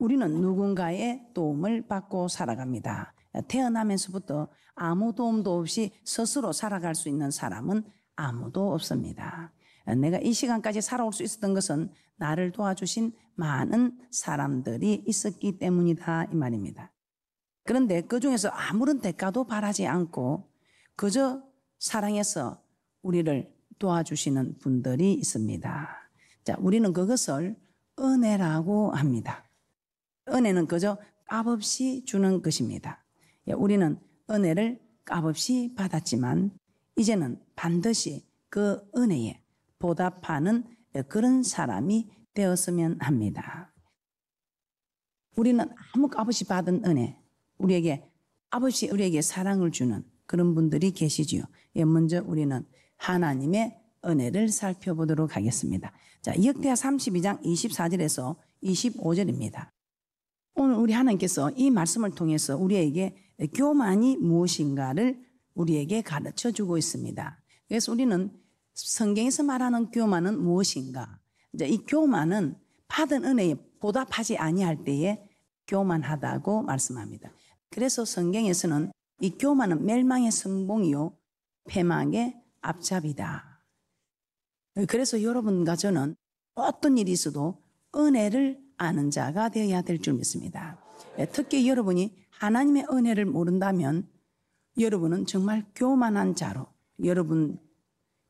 우리는 누군가의 도움을 받고 살아갑니다. 태어나면서부터 아무 도움도 없이 스스로 살아갈 수 있는 사람은 아무도 없습니다. 내가 이 시간까지 살아올 수 있었던 것은 나를 도와주신 많은 사람들이 있었기 때문이다 이 말입니다. 그런데 그중에서 아무런 대가도 바라지 않고 그저 사랑해서 우리를 도와주시는 분들이 있습니다. 자, 우리는 그것을 은혜라고 합니다. 은혜는 그저 값없이 주는 것입니다. 우리는 은혜를 값없이 받았지만 이제는 반드시 그 은혜에 보답하는 그런 사람이 되었으면 합니다. 우리는 아무 값없이 받은 은혜, 우리에게 값없이 우리에게 사랑을 주는 그런 분들이 계시지요. 먼저 우리는 하나님의 은혜를 살펴보도록 하겠습니다. 자, 역대하 32장 24절에서 25절입니다. 오늘 우리 하나님께서 이 말씀을 통해서 우리에게 교만이 무엇인가를 우리에게 가르쳐 주고 있습니다. 그래서 우리는 성경에서 말하는 교만은 무엇인가? 이제 이 교만은 받은 은혜에 보답하지 아니할 때에 교만하다고 말씀합니다. 그래서 성경에서는 이 교만은 멸망의 선봉이요 패망의 앞잡이다. 그래서 여러분과 저는 어떤 일이 있어도 은혜를 아는 자가 되어야 될 줄 믿습니다. 특히 여러분이 하나님의 은혜를 모른다면 여러분은 정말 교만한 자로 여러분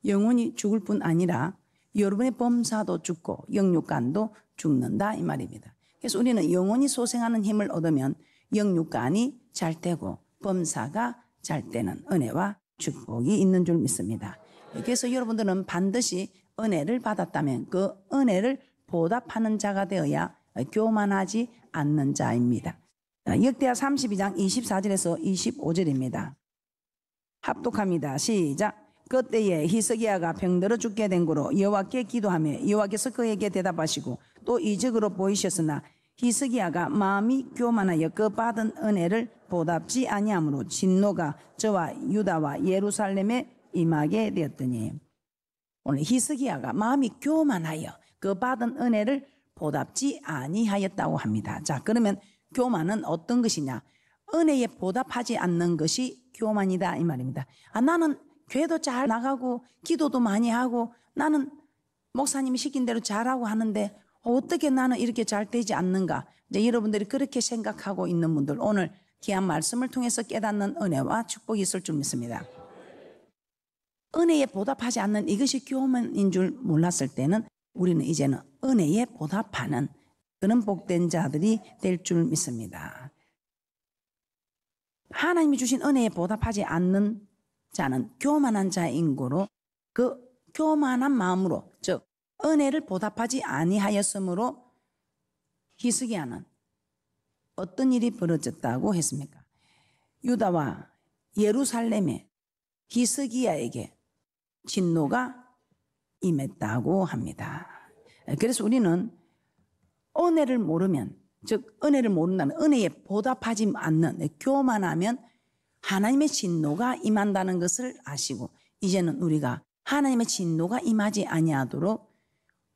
영원히 죽을 뿐 아니라 여러분의 범사도 죽고 영육간도 죽는다 이 말입니다. 그래서 우리는 영원히 소생하는 힘을 얻으면 영육간이 잘 되고 범사가 잘 되는 은혜와 축복이 있는 줄 믿습니다. 그래서 여러분들은 반드시 은혜를 받았다면 그 은혜를 보답하는 자가 되어야 교만하지 않는 자입니다. 역대하 32장 24절에서 25절입니다. 합독합니다. 시작. 그때에 히스기야가 병들어 죽게 된 고로 여호와께 기도하며 여호와께서 그에게 대답하시고 또 이적으로 보이셨으나 히스기야가 마음이 교만하여 그 받은 은혜를 보답지 아니하므로 진노가 저와 유다와 예루살렘에 임하게 되었더니, 오늘 히스기야가 마음이 교만하여 그 받은 은혜를 보답지 아니하였다고 합니다. 자, 그러면 교만은 어떤 것이냐? 은혜에 보답하지 않는 것이 교만이다 이 말입니다. 나는 교회도 잘 나가고 기도도 많이 하고 나는 목사님이 시킨 대로 잘하고 하는데 어떻게 나는 이렇게 잘 되지 않는가? 이제 여러분들이 그렇게 생각하고 있는 분들, 오늘 귀한 말씀을 통해서 깨닫는 은혜와 축복이 있을 줄 믿습니다. 은혜에 보답하지 않는 이것이 교만인 줄 몰랐을 때는 우리는 이제는 은혜에 보답하는 그런 복된 자들이 될 줄 믿습니다. 하나님이 주신 은혜에 보답하지 않는 자는 교만한 자인 고로 그 교만한 마음으로, 즉 은혜를 보답하지 아니하였으므로 히스기야는 어떤 일이 벌어졌다고 했습니까? 유다와 예루살렘에 히스기야에게 진노가 임했다고 합니다. 그래서 우리는 은혜를 모르면, 즉 은혜를 모른다는, 은혜에 보답하지 않는, 교만하면 하나님의 진노가 임한다는 것을 아시고 이제는 우리가 하나님의 진노가 임하지 아니하도록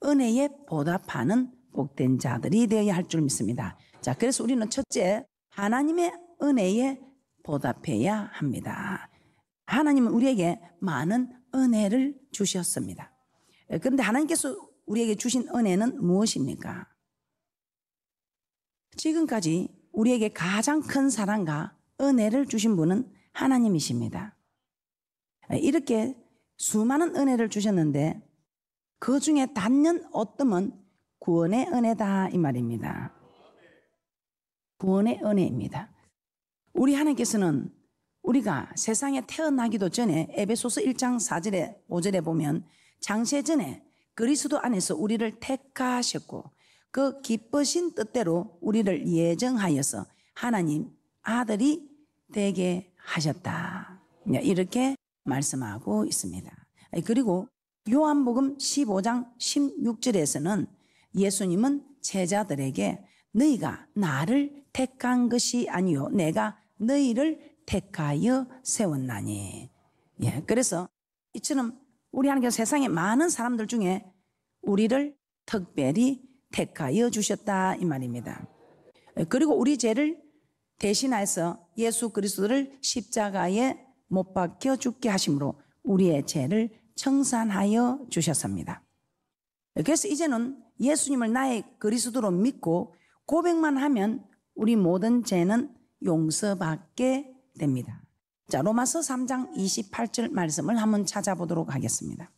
은혜에 보답하는 복된 자들이 되어야 할 줄 믿습니다. 자, 그래서 우리는 첫째, 하나님의 은혜에 보답해야 합니다. 하나님은 우리에게 많은 은혜를 주셨습니다. 그런데 하나님께서 우리에게 주신 은혜는 무엇입니까? 지금까지 우리에게 가장 큰 사랑과 은혜를 주신 분은 하나님이십니다. 이렇게 수많은 은혜를 주셨는데 그 중에 단연 어떠면 구원의 은혜다 이 말입니다. 구원의 은혜입니다. 우리 하나님께서는 우리가 세상에 태어나기도 전에 에베소서 1장 4절에 5절에 보면 장세전에 그리스도 안에서 우리를 택하셨고 그 기쁘신 뜻대로 우리를 예정하여서 하나님 아들이 되게 하셨다, 이렇게 말씀하고 있습니다. 그리고 요한복음 15장 16절에서는 예수님은 제자들에게 너희가 나를 택한 것이 아니요 내가 너희를 택하여 세웠나니. 그래서 이처럼 우리 하나님께서 세상에 많은 사람들 중에 우리를 특별히 택하여 주셨다 이 말입니다. 그리고 우리 죄를 대신해서 예수 그리스도를 십자가에 못 박혀 죽게 하심으로 우리의 죄를 청산하여 주셨습니다. 그래서 이제는 예수님을 나의 그리스도로 믿고 고백만 하면 우리 모든 죄는 용서받게 됩니다. 자, 로마서 3장 28절 말씀을 한번 찾아보도록 하겠습니다.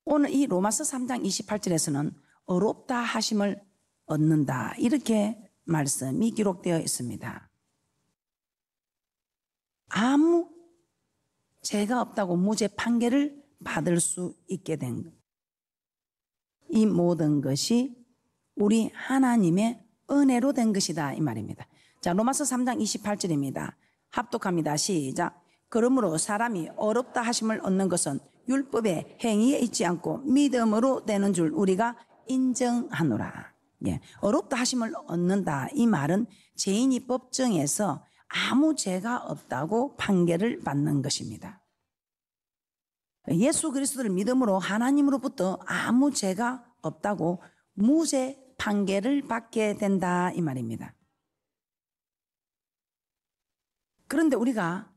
오늘 이 로마서 3장 28절에서는 의롭다 하심을 얻는다, 이렇게 말씀이 기록되어 있습니다. 아무 죄가 없다고 무죄 판결을 받을 수 있게 된 이 모든 것이 우리 하나님의 은혜로 된 것이다, 이 말입니다. 자, 로마서 3장 28절입니다. 합독합니다. 시작. 그러므로 사람이 어렵다 하심을 얻는 것은 율법의 행위에 있지 않고 믿음으로 되는 줄 우리가 인정하노라. 예, 어렵다 하심을 얻는다, 이 말은 죄인이 법정에서 아무 죄가 없다고 판결을 받는 것입니다. 예수 그리스도를 믿음으로 하나님으로부터 아무 죄가 없다고 무죄 판결을 받게 된다, 이 말입니다. 그런데 우리가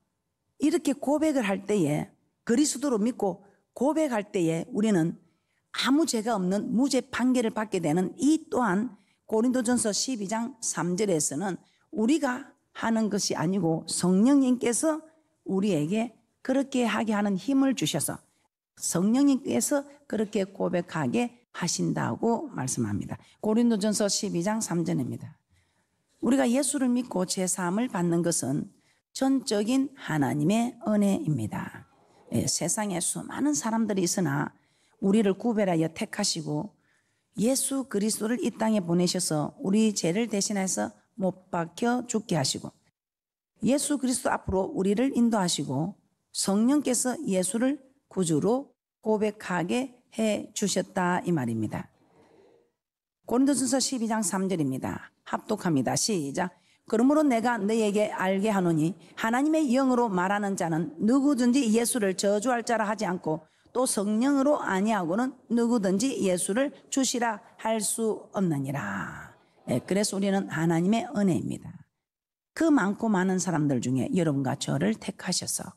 이렇게 고백을 할 때에, 그리스도로 믿고 고백할 때에 우리는 아무 죄가 없는 무죄 판결을 받게 되는 이 또한 고린도전서 12장 3절에서는 우리가 하는 것이 아니고 성령님께서 우리에게 그렇게 하게 하는 힘을 주셔서 성령님께서 그렇게 고백하게 하신다고 말씀합니다. 고린도전서 12장 3절입니다. 우리가 예수를 믿고 죄사함을 받는 것은 전적인 하나님의 은혜입니다. 예, 세상에 수많은 사람들이 있으나 우리를 구별하여 택하시고 예수 그리스도를 이 땅에 보내셔서 우리 죄를 대신해서 못 박혀 죽게 하시고 예수 그리스도 앞으로 우리를 인도하시고 성령께서 예수를 구주로 고백하게 해 주셨다, 이 말입니다. 고린도전서 12장 3절입니다. 합독합니다. 시작. 그러므로 내가 너에게 알게 하노니 하나님의 영으로 말하는 자는 누구든지 예수를 저주할 자라 하지 않고 또 성령으로 아니하고는 누구든지 예수를 주시라 할 수 없느니라. 그래서 우리는 하나님의 은혜입니다. 그 많고 많은 사람들 중에 여러분과 저를 택하셔서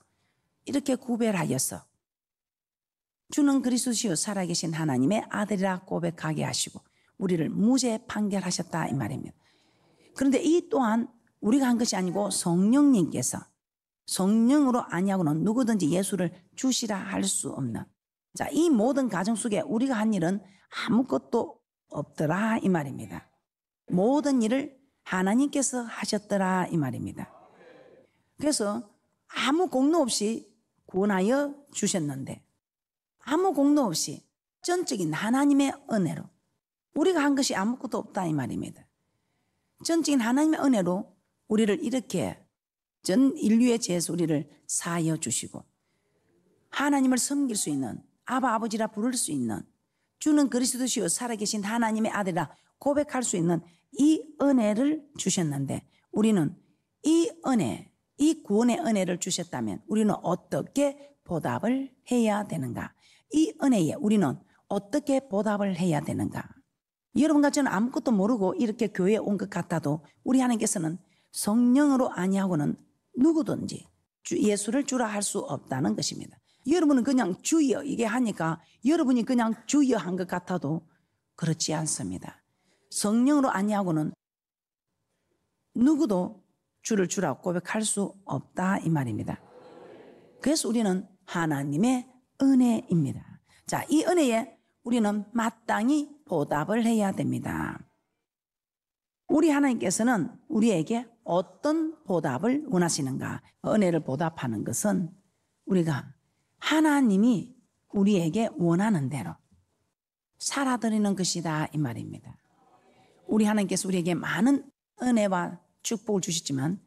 이렇게 구별하여서 주는 그리스도시요 살아계신 하나님의 아들이라 고백하게 하시고 우리를 무죄 판결하셨다, 이 말입니다. 그런데 이 또한 우리가 한 것이 아니고 성령님께서 성령으로 아니하고는 누구든지 예수를 주시라 할 수 없는, 자, 이 모든 가정 속에 우리가 한 일은 아무것도 없더라, 이 말입니다. 모든 일을 하나님께서 하셨더라, 이 말입니다. 그래서 아무 공로 없이 구원하여 주셨는데 아무 공로 없이 전적인 하나님의 은혜로 우리가 한 것이 아무것도 없다, 이 말입니다. 전적인 하나님의 은혜로 우리를 이렇게 전 인류의 죄에서 우리를 사하여 주시고 하나님을 섬길 수 있는, 아바 아버지라 부를 수 있는, 주는 그리스도시요 살아계신 하나님의 아들이라 고백할 수 있는 이 은혜를 주셨는데 우리는 이 은혜, 이 구원의 은혜를 주셨다면 우리는 어떻게 보답을 해야 되는가? 이 은혜에 우리는 어떻게 보답을 해야 되는가? 여러분과 저는 아무것도 모르고 이렇게 교회에 온 것 같아도 우리 하나님께서는 성령으로 아니하고는 누구든지 예수를 주라 할 수 없다는 것입니다. 여러분은 그냥 주여 이게 하니까 여러분이 그냥 주여 한 것 같아도 그렇지 않습니다. 성령으로 아니하고는 누구도 주를 주라고 고백할 수 없다, 이 말입니다. 그래서 우리는 하나님의 은혜입니다. 자, 이 은혜에 우리는 마땅히 보답을 해야 됩니다. 우리 하나님께서는 우리에게 어떤 보답을 원하시는가? 은혜를 보답하는 것은 우리가 하나님이 우리에게 원하는 대로 살아드리는 것이다, 이 말입니다. 우리 하나님께서 우리에게 많은 은혜와 축복을 주셨지만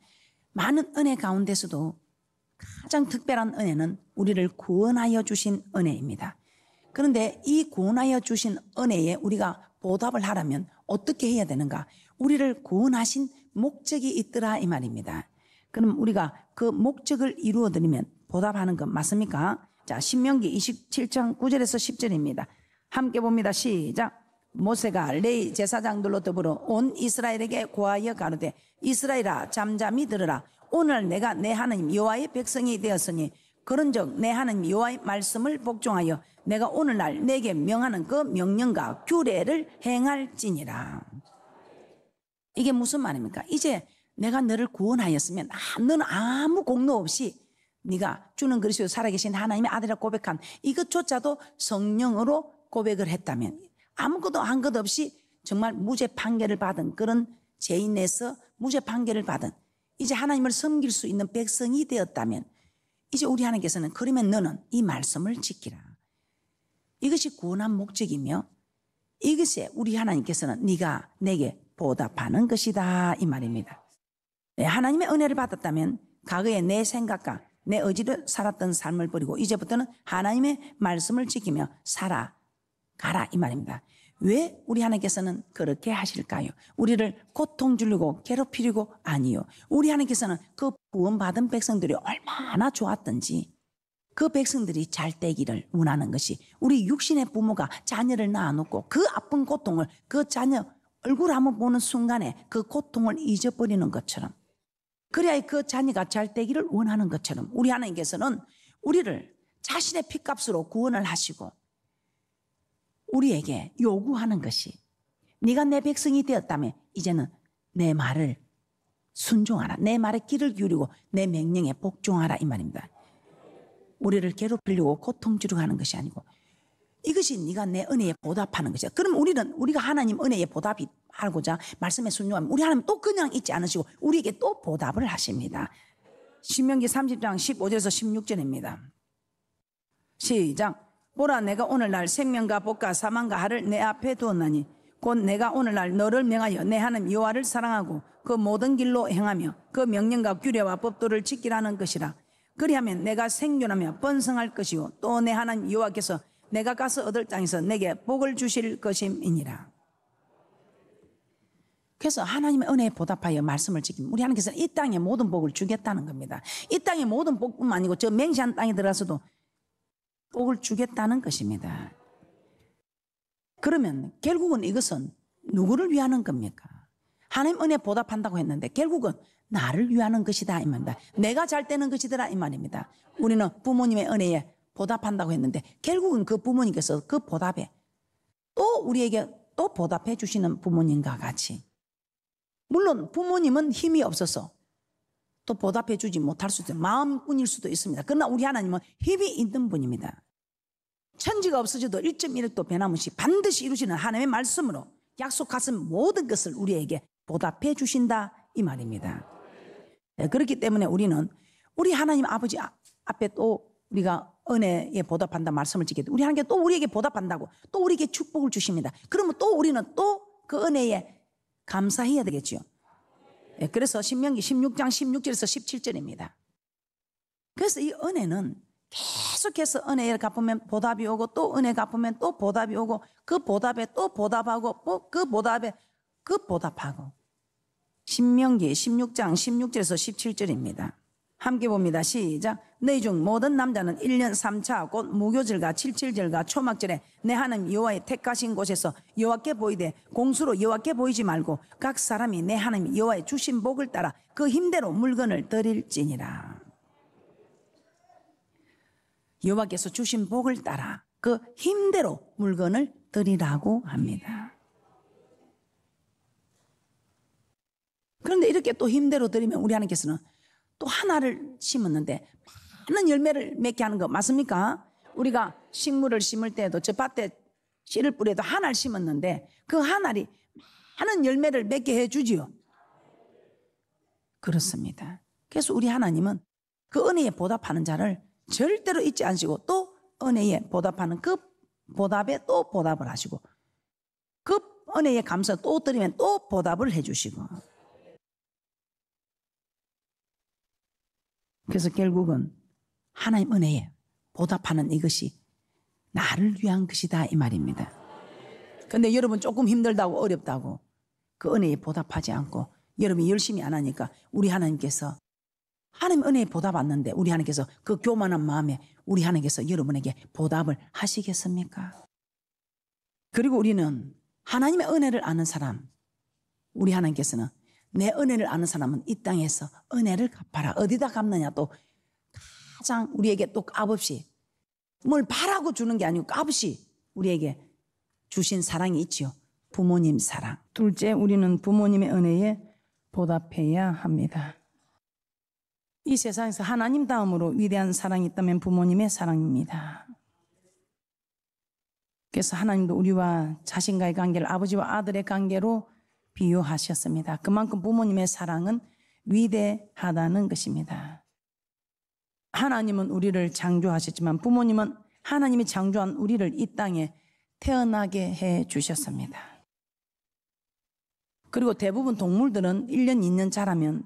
많은 은혜 가운데서도 가장 특별한 은혜는 우리를 구원하여 주신 은혜입니다. 그런데 이 구원하여 주신 은혜에 우리가 보답을 하려면 어떻게 해야 되는가? 우리를 구원하신 목적이 있더라, 이 말입니다. 그럼 우리가 그 목적을 이루어드리면 보답하는 것 맞습니까? 자, 신명기 27장 9절에서 10절입니다. 함께 봅니다. 시작. 모세가 레위 제사장들로 더불어 온 이스라엘에게 고하여 가로되 이스라엘아 잠잠히 들으라. 오늘 내가 내 하나님 여호와의 백성이 되었으니 그런즉 내 하나님 여호와의 말씀을 복종하여 내가 오늘날 내게 명하는 그 명령과 규례를 행할지니라. 이게 무슨 말입니까? 이제 내가 너를 구원하였으면 너는 아무 공로 없이 네가 주는 그리스도 살아계신 하나님의 아들이라 고백한 이것조차도 성령으로 고백을 했다면 아무것도 한 것 없이 정말 무죄 판결을 받은 그런 죄인에서 무죄 판결을 받은 이제 하나님을 섬길 수 있는 백성이 되었다면 이제 우리 하나님께서는 그러면 너는 이 말씀을 지키라. 이것이 구원한 목적이며 이것에 우리 하나님께서는 네가 내게 보답하는 것이다 이 말입니다. 하나님의 은혜를 받았다면 과거의 내 생각과 내 의지로 살았던 삶을 버리고 이제부터는 하나님의 말씀을 지키며 살아가라 이 말입니다. 왜 우리 하나님께서는 그렇게 하실까요? 우리를 고통 주려고 괴롭히려고 아니요. 우리 하나님께서는 그 구원받은 백성들이 얼마나 좋았던지 그 백성들이 잘 되기를 원하는 것이 우리 육신의 부모가 자녀를 낳아놓고 그 아픈 고통을 그 자녀 얼굴 한번 보는 순간에 그 고통을 잊어버리는 것처럼 그래야 그 자녀가 잘 되기를 원하는 것처럼 우리 하나님께서는 우리를 자신의 피값으로 구원을 하시고 우리에게 요구하는 것이 네가 내 백성이 되었다면 이제는 내 말을 순종하라. 내 말에 귀를 기울이고 내 명령에 복종하라 이 말입니다. 우리를 괴롭히려고 고통 주려고 하는 것이 아니고 이것이 네가 내 은혜에 보답하는 것이야. 그럼 우리가 하나님 은혜에 보답이 하고자 말씀에 순종하면 우리 하나님 또 그냥 있지 않으시고 우리에게 또 보답을 하십니다. 신명기 30장 15절에서 16절입니다. 시작. 보라 내가 오늘날 생명과 복과 사망과 하를 내 앞에 두었나니 곧 내가 오늘날 너를 명하여 내 하나님 여호와를 사랑하고 그 모든 길로 행하며 그 명령과 규례와 법도를 지키라는 것이라. 그리하면 내가 생존하며 번성할 것이요 또 내 하나님 여호와께서 내가 가서 얻을 땅에서 내게 복을 주실 것임이니라. 그래서 하나님의 은혜에 보답하여 말씀을 지키면 우리 하나님께서는 이 땅에 모든 복을 주겠다는 겁니다. 이 땅에 모든 복뿐만 아니고 저 맹세한 땅에 들어가서도 복을 주겠다는 것입니다. 그러면 결국은 이것은 누구를 위하는 겁니까? 하나님 은혜 보답한다고 했는데 결국은 나를 위하는 것이다 이 말입니다. 내가 잘 되는 것이더라 이 말입니다. 우리는 부모님의 은혜에 보답한다고 했는데 결국은 그 부모님께서 그 보답에 또 우리에게 또 보답해 주시는 부모님과 같이 물론 부모님은 힘이 없어서 또 보답해 주지 못할 수도 있어요. 마음뿐일 수도 있습니다. 그러나 우리 하나님은 힘이 있는 분입니다. 천지가 없어져도 1.1도 변함없이 반드시 이루시는 하나님의 말씀으로 약속하신 모든 것을 우리에게 보답해 주신다 이 말입니다. 그렇기 때문에 우리는 우리 하나님 아버지 앞에 또 우리가 은혜에 보답한다 말씀을 지키고 우리 하나님께 또 우리에게 보답한다고 또 우리에게 축복을 주십니다. 그러면 또 우리는 또 그 은혜에 감사해야 되겠죠. 그래서 신명기 16장 16절에서 17절입니다. 그래서 이 은혜는 계속해서 은혜를 갚으면 보답이 오고 또 은혜 갚으면 또 보답이 오고 그 보답에 또 보답하고 그 보답에 그 보답하고 신명기 16장 16절에서 17절입니다. 함께 봅니다. 시작. 너희 중 모든 남자는 1년 3차 곧 무교절과 7.7절과 초막절에 내 하나님 여호와의 택하신 곳에서 여호와께 보이되 공수로 여호와께 보이지 말고 각 사람이 내 하나님 여호와의 주신 복을 따라 그 힘대로 물건을 드릴지니라. 여호와께서 주신 복을 따라 그 힘대로 물건을 드리라고 합니다. 그런데 이렇게 또 힘대로 드리면 우리 하나님께서는 또 하나를 심었는데 많은 열매를 맺게 하는 거 맞습니까? 우리가 식물을 심을 때도 저 밭에 씨를 뿌려도 하나를 심었는데 그 하나리 많은 열매를 맺게 해주지요. 그렇습니다. 그래서 우리 하나님은 그 은혜에 보답하는 자를 절대로 잊지 않으시고 또 은혜에 보답하는 그 보답에 또 보답을 하시고 그 은혜에 감사 또 드리면 또 보답을 해주시고 그래서 결국은 하나님 은혜에 보답하는 이것이 나를 위한 것이다 이 말입니다. 그런데 여러분 조금 힘들다고 어렵다고 그 은혜에 보답하지 않고 여러분이 열심히 안 하니까 우리 하나님께서 하나님 은혜에 보답 받는데 우리 하나님께서 그 교만한 마음에 우리 하나님께서 여러분에게 보답을 하시겠습니까? 그리고 우리는 하나님의 은혜를 아는 사람, 우리 하나님께서는 내 은혜를 아는 사람은 이 땅에서 은혜를 갚아라. 어디다 갚느냐? 또 가장 우리에게 또 값없이 뭘 바라고 주는 게 아니고 값없이 우리에게 주신 사랑이 있지요. 부모님 사랑. 둘째, 우리는 부모님의 은혜에 보답해야 합니다. 이 세상에서 하나님 다음으로 위대한 사랑이 있다면 부모님의 사랑입니다. 그래서 하나님도 우리와 자신과의 관계를 아버지와 아들의 관계로 비유하셨습니다. 그만큼 부모님의 사랑은 위대하다는 것입니다. 하나님은 우리를 창조하셨지만 부모님은 하나님이 창조한 우리를 이 땅에 태어나게 해 주셨습니다. 그리고 대부분 동물들은 1년, 2년 자라면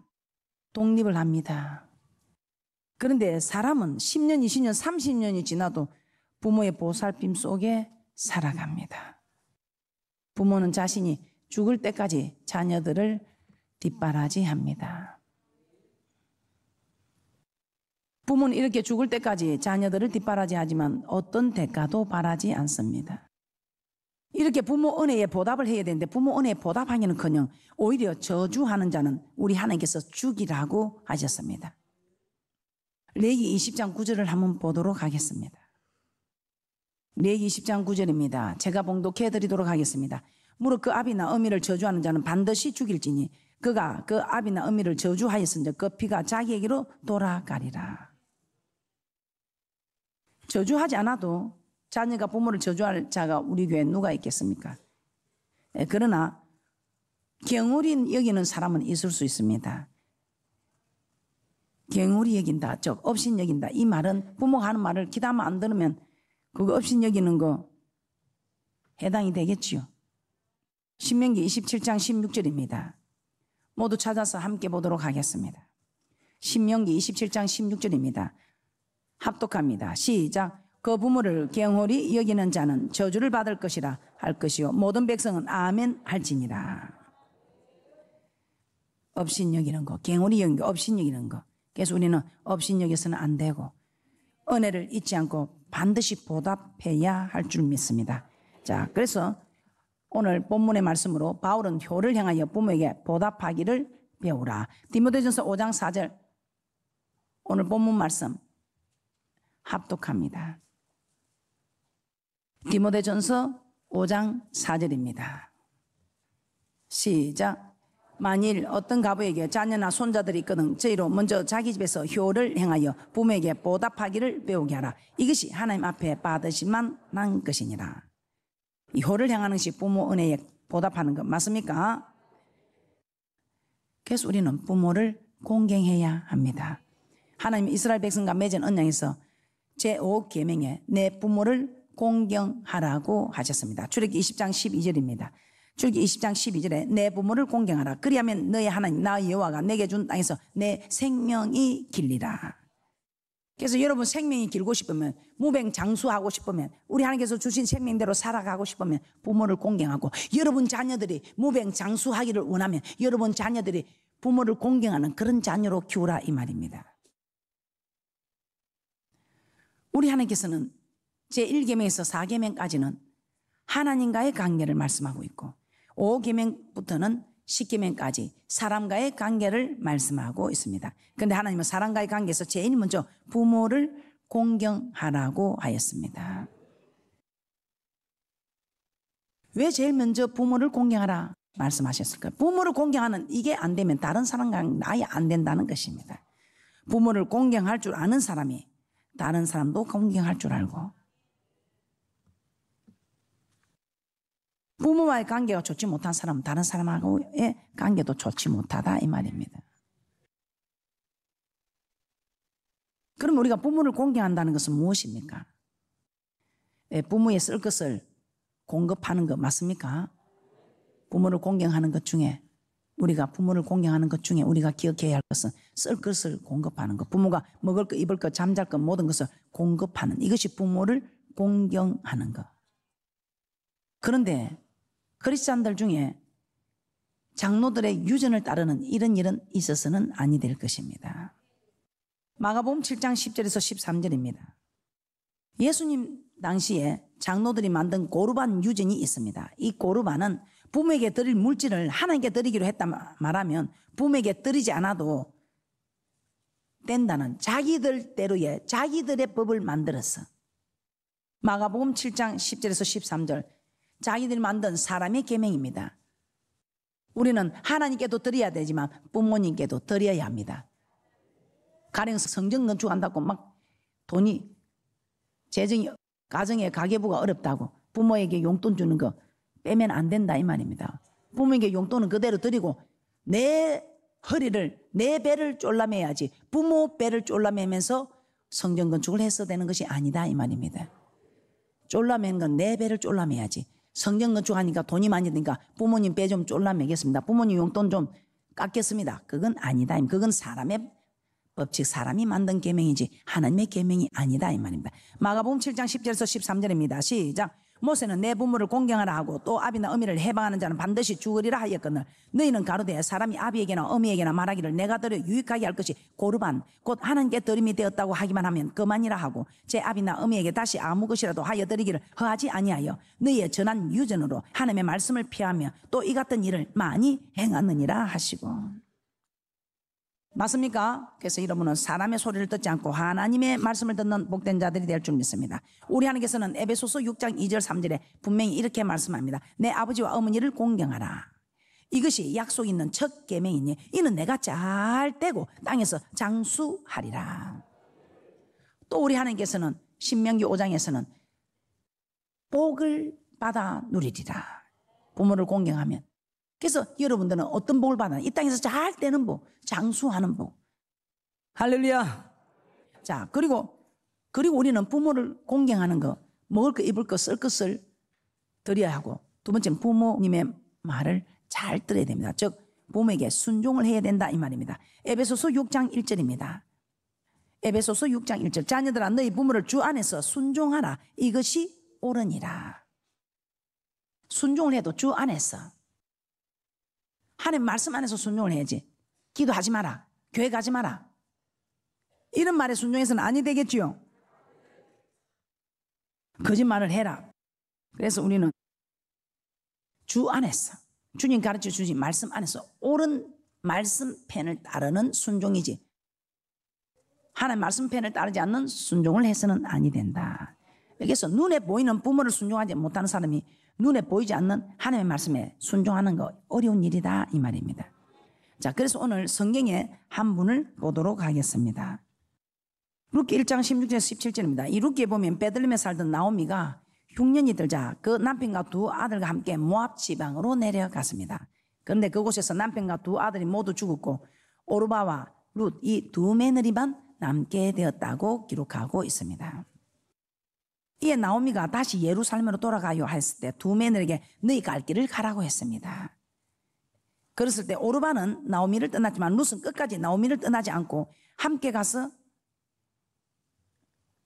독립을 합니다. 그런데 사람은 10년, 20년, 30년이 지나도 부모의 보살핌 속에 살아갑니다. 부모는 자신이 죽을 때까지 자녀들을 뒷바라지합니다. 부모는 이렇게 죽을 때까지 자녀들을 뒷바라지하지만 어떤 대가도 바라지 않습니다. 이렇게 부모 은혜에 보답을 해야 되는데 부모 은혜에 보답하기는커녕 오히려 저주하는 자는 우리 하나님께서 죽이라고 하셨습니다. 레위기 20장 9절을 한번 보도록 하겠습니다. 레위기 20장 9절입니다. 제가 봉독해 드리도록 하겠습니다. 무릇 그 아비나 어미를 저주하는 자는 반드시 죽일지니 그가 그 아비나 어미를 저주하였은즉 그 피가 자기에게로 돌아가리라. 저주하지 않아도 자녀가 부모를 저주할 자가 우리 교회에 누가 있겠습니까? 그러나 경홀히 여기는 사람은 있을 수 있습니다. 경홀히 여긴다, 즉 업신 여긴다. 이 말은 부모가 하는 말을 기다만 안 들으면 그거 업신 여기는 거 해당이 되겠지요. 신명기 27장 16절입니다. 모두 찾아서 함께 보도록 하겠습니다. 신명기 27장 16절입니다. 합독합니다. 시작. 그 부모를 경홀히 여기는 자는 저주를 받을 것이라 할 것이요 모든 백성은 아멘 할지니라. 업신 여기는 거, 경홀히 여기는 거, 업신 여기는 거. 그래서 우리는 업신 여기서는 안 되고 은혜를 잊지 않고 반드시 보답해야 할 줄 믿습니다. 자, 그래서 오늘 본문의 말씀으로 바울은 효를 향하여 부모에게 보답하기를 배우라. 디모데전서 5장 4절 오늘 본문 말씀 합독합니다. 디모데전서 5장 4절입니다. 시작. 만일 어떤 가부에게 자녀나 손자들이 있거든 저희로 먼저 자기 집에서 효를 행하여 부모에게 보답하기를 배우게 하라. 이것이 하나님 앞에 받으실 만한 것이니라. 이 효를 행하는 것이 부모 은혜에 보답하는 것 맞습니까? 그래서 우리는 부모를 공경해야 합니다. 하나님 이스라엘 백성과 맺은 언약에서 제5계명에 내 부모를 공경하라고 하셨습니다. 출애굽기 20장 12절입니다. 출애굽기 20장 12절에 내 부모를 공경하라. 그리하면 너의 하나님 나 여호와가 내게 준 땅에서 내 생명이 길리라. 그래서 여러분 생명이 길고 싶으면 무병장수하고 싶으면 우리 하나님께서 주신 생명대로 살아가고 싶으면 부모를 공경하고 여러분 자녀들이 무병장수하기를 원하면 여러분 자녀들이 부모를 공경하는 그런 자녀로 키우라 이 말입니다. 우리 하나님께서는 제1계명에서 4계명까지는 하나님과의 관계를 말씀하고 있고 5계명부터는 10계명까지 사람과의 관계를 말씀하고 있습니다. 그런데 하나님은 사람과의 관계에서 제일 먼저 부모를 공경하라고 하였습니다. 왜 제일 먼저 부모를 공경하라 말씀하셨을까요? 부모를 공경하는 이게 안 되면 다른 사람과는 아예 안 된다는 것입니다. 부모를 공경할 줄 아는 사람이 다른 사람도 공경할 줄 알고 부모와의 관계가 좋지 못한 사람은 다른 사람하고의 관계도 좋지 못하다 이 말입니다. 그럼 우리가 부모를 공경한다는 것은 무엇입니까? 부모의 쓸 것을 공급하는 것 맞습니까? 부모를 공경하는 것 중에 우리가 부모를 공경하는 것 중에 우리가 기억해야 할 것은 쓸 것을 공급하는 것. 부모가 먹을 것, 입을 것, 잠잘 것 모든 것을 공급하는 이것이 부모를 공경하는 것. 그런데 크리스찬들 중에 장로들의 유전을 따르는 이런 일은 있어서는 아니 될 것입니다. 마가복음 7장 10절에서 13절입니다. 예수님 당시에 장로들이 만든 고르반 유전이 있습니다. 이 고르반은 부모에게 드릴 물질을 하나님께 드리기로 했다 말하면 부모에게 드리지 않아도 된다는 자기들대로의 자기들의 법을 만들었어. 마가복음 7장 10절에서 13절 자기들이 만든 사람의 계명입니다. 우리는 하나님께도 드려야 되지만 부모님께도 드려야 합니다. 가령 성전 건축한다고 막 돈이 재정이 가정의 가계부가 어렵다고 부모에게 용돈 주는 거 빼면 안 된다 이 말입니다. 부모에게 용돈은 그대로 드리고 내 허리를 내 배를 졸라매야지 부모 배를 졸라매면서 성전 건축을 했어야 되는 것이 아니다 이 말입니다. 졸라매는 건 내 배를 졸라매야지. 성전 건축하니까 돈이 많이 드니까 부모님 배 좀 졸라매겠습니다. 부모님 용돈 좀 깎겠습니다. 그건 아니다. 그건 사람의 법칙, 사람이 만든 계명이지 하나님의 계명이 아니다 이 말입니다. 마가복음 7장 10절에서 13절입니다. 시작. 모세는 내 부모를 공경하라 하고 또 아비나 어미를 해방하는 자는 반드시 죽으리라 하였거늘 너희는 가로되 사람이 아비에게나 어미에게나 말하기를 내가 드려 유익하게 할 것이 고르반 곧 하나님께 드림이 되었다고 하기만 하면 그만이라 하고 제 아비나 어미에게 다시 아무 것이라도 하여 드리기를 허하지 아니하여 너희의 전한 유전으로 하나님의 말씀을 피하며 또 이 같은 일을 많이 행하느니라 하시고. 맞습니까? 그래서 여러분은 사람의 소리를 듣지 않고 하나님의 말씀을 듣는 복된 자들이 될 줄 믿습니다. 우리 하나님께서는 에베소서 6장 2절 3절에 분명히 이렇게 말씀합니다. 내 아버지와 어머니를 공경하라. 이것이 약속 있는 첫 계명이니 이는 내가 잘 되고 땅에서 장수하리라. 또 우리 하나님께서는 신명기 5장에서는 복을 받아 누리리라. 부모를 공경하면. 그래서 여러분들은 어떤 복을 받아요? 이 땅에서 잘 되는 복, 장수하는 복. 할렐루야. 자, 그리고 우리는 부모를 공경하는 거, 먹을 거, 입을 거, 쓸 것을 드려야 하고, 두 번째는 부모님의 말을 잘 들어야 됩니다. 즉, 부모에게 순종을 해야 된다 이 말입니다. 에베소서 6장 1절입니다. 에베소서 6장 1절. 자녀들아 너희 부모를 주 안에서 순종하라. 이것이 옳으니라. 순종을 해도 주 안에서. 하나님 말씀 안에서 순종을 해야지. 기도하지 마라. 교회 가지 마라. 이런 말에 순종해서는 아니 되겠지요. 거짓말을 해라. 그래서 우리는 주 안에서 주님 가르쳐 주신 말씀 안에서 옳은 말씀편을 따르는 순종이지 하나님 말씀편을 따르지 않는 순종을 해서는 아니 된다. 그래서 눈에 보이는 부모를 순종하지 못하는 사람이 눈에 보이지 않는 하나님의 말씀에 순종하는 거 어려운 일이다 이 말입니다. 자, 그래서 오늘 성경의 한 분을 보도록 하겠습니다. 룻기 1장 16절에서 17절입니다. 이 룻기에 보면 베들레헴에 살던 나오미가 흉년이 들자 그 남편과 두 아들과 함께 모압 지방으로 내려갔습니다. 그런데 그곳에서 남편과 두 아들이 모두 죽었고 오르바와 룻 이 두 며느리만 남게 되었다고 기록하고 있습니다. 이에 나오미가 다시 예루살렘으로 돌아가요 했을 때 두 며느리에게 너희 갈 길을 가라고 했습니다. 그랬을 때 오르바는 나오미를 떠났지만 룻은 끝까지 나오미를 떠나지 않고 함께 가서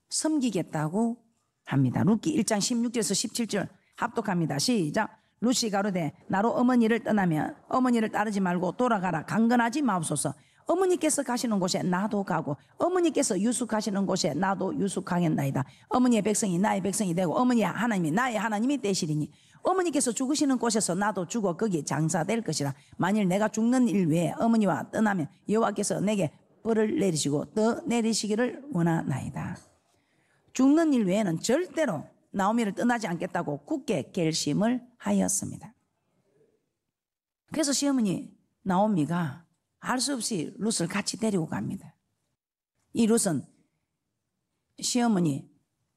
섬기겠다고 합니다. 룻기 1장 16절에서 17절 합독합니다. 시작. 룻이 가로되 나로 어머니를 떠나면 어머니를 따르지 말고 돌아가라. 강건하지 마옵소서. 어머니께서 가시는 곳에 나도 가고 어머니께서 유숙하시는 곳에 나도 유숙하겠나이다. 어머니의 백성이 나의 백성이 되고 어머니의 하나님이 나의 하나님이 되시리니 어머니께서 죽으시는 곳에서 나도 죽어 거기 장사될 것이라. 만일 내가 죽는 일 외에 어머니와 떠나면 여호와께서 내게 벌을 내리시고 더 내리시기를 원하나이다. 죽는 일 외에는 절대로 나오미를 떠나지 않겠다고 굳게 결심을 하였습니다. 그래서 시어머니 나오미가 알 수 없이 룻을 같이 데리고 갑니다. 이 룻은 시어머니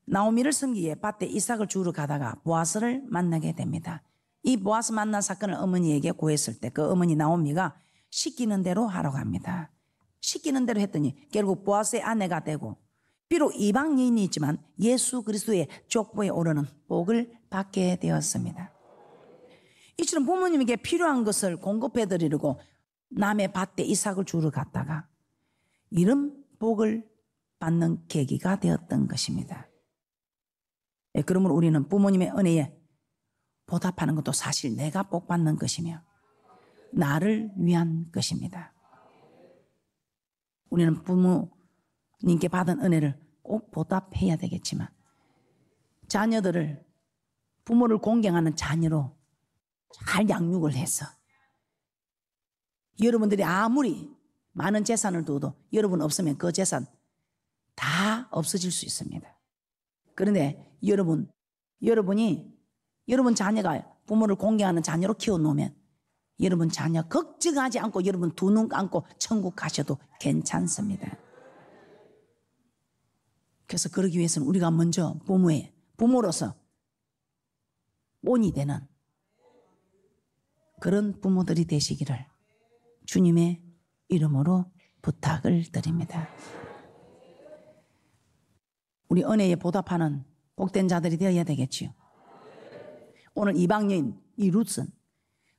나오미를 섬기기에 밭에 이삭을 주우러 가다가 보아스를 만나게 됩니다. 이 보아스 만난 사건을 어머니에게 고했을 때 그 어머니 나오미가 시키는 대로 하라고 합니다. 시키는 대로 했더니 결국 보아스의 아내가 되고 비록 이방 여인이 있지만 예수 그리스도의 족보에 오르는 복을 받게 되었습니다. 이처럼 부모님에게 필요한 것을 공급해 드리려고 남의 밭에 이삭을 주러 갔다가 이런 복을 받는 계기가 되었던 것입니다. 그러므로 우리는 부모님의 은혜에 보답하는 것도 사실 내가 복 받는 것이며 나를 위한 것입니다. 우리는 부모님께 받은 은혜를 꼭 보답해야 되겠지만 자녀들을 부모를 공경하는 자녀로 잘 양육을 해서 여러분들이 아무리 많은 재산을 둬도 여러분 없으면 그 재산 다 없어질 수 있습니다. 그런데 여러분 자녀가 부모를 공경하는 자녀로 키워놓으면 여러분 자녀 걱정하지 않고 여러분 두 눈 감고 천국 가셔도 괜찮습니다. 그래서 그러기 위해서는 우리가 먼저 부모로서 본이 되는 그런 부모들이 되시기를 주님의 이름으로 부탁을 드립니다. 우리 은혜에 보답하는 복된 자들이 되어야 되겠지요. 오늘 이방 여인 이 룻은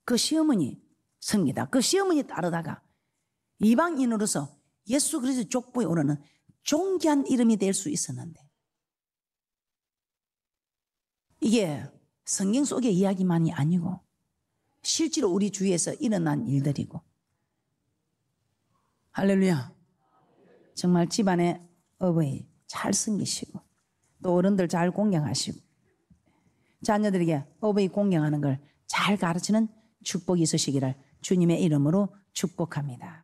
그 시어머니 섭니다. 그 시어머니 따르다가 이방인으로서 예수 그리스도 족보에 오르는 존귀한 이름이 될 수 있었는데 이게 성경 속의 이야기만이 아니고 실제로 우리 주위에서 일어난 일들이고 할렐루야. 정말 집안의 어버이 잘 섬기시고 또 어른들 잘 공경하시고 자녀들에게 어버이 공경하는 걸 잘 가르치는 축복이 있으시기를 주님의 이름으로 축복합니다.